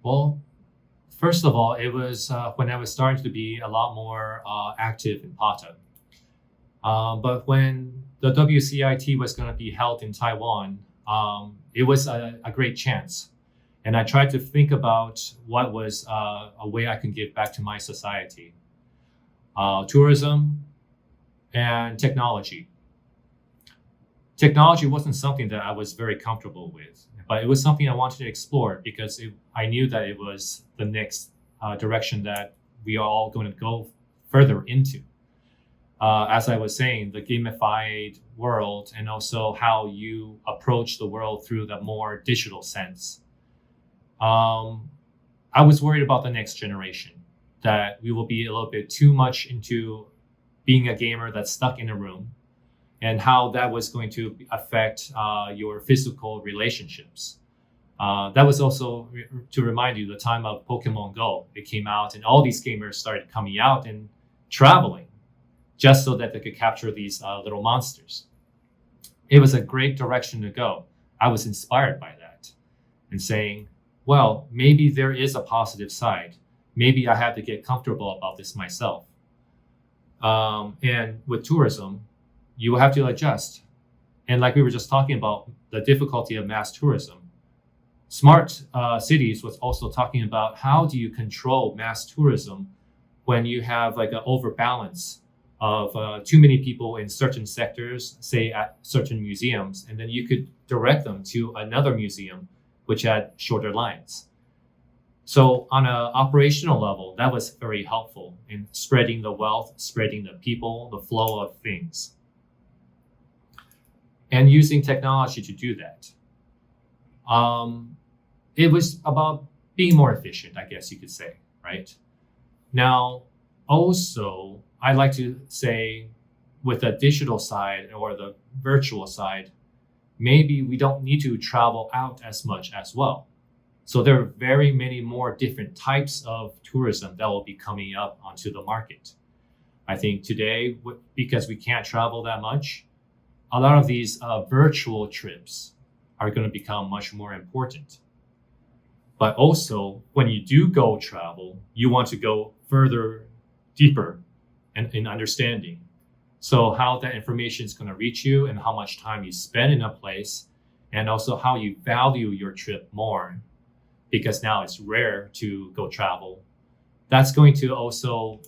Well, first of all, it was when I was starting to be a lot more active in PATA. But when the WCIT was going to be held in Taiwan, it was a great chance. And I tried to think about what was a way I can give back to my society. Tourism and technology. Technology wasn't something that I was very comfortable with, but it was something I wanted to explore because I knew that it was the next direction that we are all going to go further into. As I was saying, the gamified world and also how you approach the world through the more digital sense. I was worried about the next generation, that we will be a little bit too much into being a gamer that's stuck in a room and how that was going to affect your physical relationships. That was also to remind you the time of Pokemon Go. It came out and all these gamers started coming out and traveling just so that they could capture these little monsters. It was a great direction to go. I was inspired by that and saying, well, maybe there is a positive side. Maybe I have to get comfortable about this myself. And with tourism, you will have to adjust. And like we were just talking about the difficulty of mass tourism, Smart Cities was also talking about how do you control mass tourism when you have like an overbalance of too many people in certain sectors, say at certain museums, and then you could direct them to another museum which had shorter lines. So on an operational level, that was very helpful in spreading the wealth, spreading the people, the flow of things, and using technology to do that. It was about being more efficient, I guess you could say, right? Now, also, I like to say with the digital side or the virtual side, maybe we don't need to travel out as much as well. So there are very many more different types of tourism that will be coming up onto the market. I think today, because we can't travel that much, a lot of these virtual trips are going to become much more important. But also, when you do go travel, you want to go further, deeper in understanding. So how that information is going to reach you and how much time you spend in a place, and also how you value your trip more, because now it's rare to go travel. That's going to also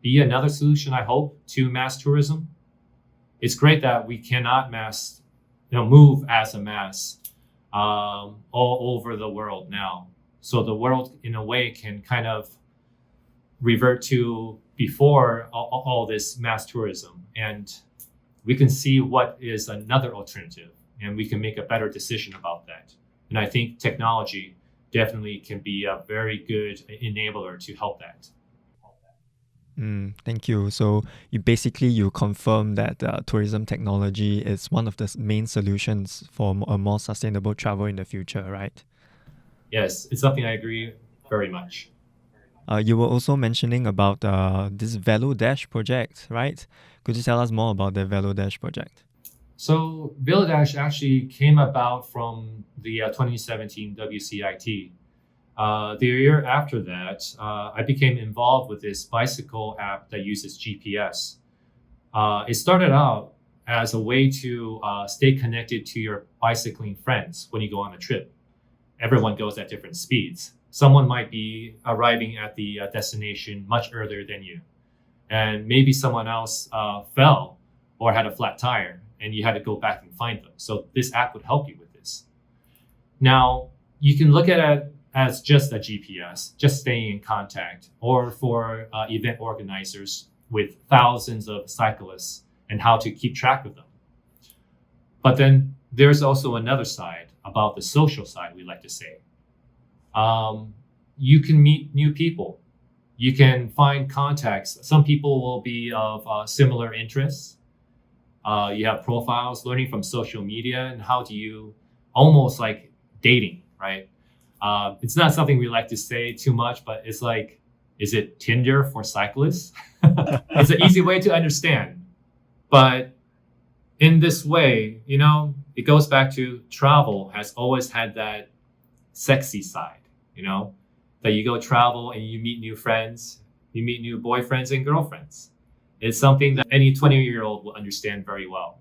be another solution, I hope, to mass tourism. It's great that we cannot move as a mass all over the world now. So the world, in a way, can kind of revert to before all this mass tourism, and we can see what is another alternative, and we can make a better decision about that. And I think technology definitely can be a very good enabler to help that. Thank you. So you confirm that tourism technology is one of the main solutions for a more sustainable travel in the future, right? Yes, it's something I agree very much. You were also mentioning about this Velo Dash project, right? Could you tell us more about the Velo Dash project? So Villadash actually came about from the 2017 WCIT. The year after that, I became involved with this bicycle app that uses GPS. It started out as a way to stay connected to your bicycling friends when you go on a trip. Everyone goes at different speeds. Someone might be arriving at the destination much earlier than you. And maybe someone else fell or had a flat tire and you had to go back and find them. So this app would help you with this. Now, you can look at it as just a GPS, just staying in contact, or for event organizers with thousands of cyclists and how to keep track of them. But then there's also another side about the social side, we like to say. You can meet new people. You can find contacts. Some people will be of similar interests. You have profiles, learning from social media, and how do you almost like dating, right? It's not something we like to say too much, but it's like, is it Tinder for cyclists? It's an easy way to understand. But in this way, it goes back to travel has always had that sexy side. you know, that you go travel and you meet new friends, you meet new boyfriends and girlfriends. It's something that any 20-year-old will understand very well.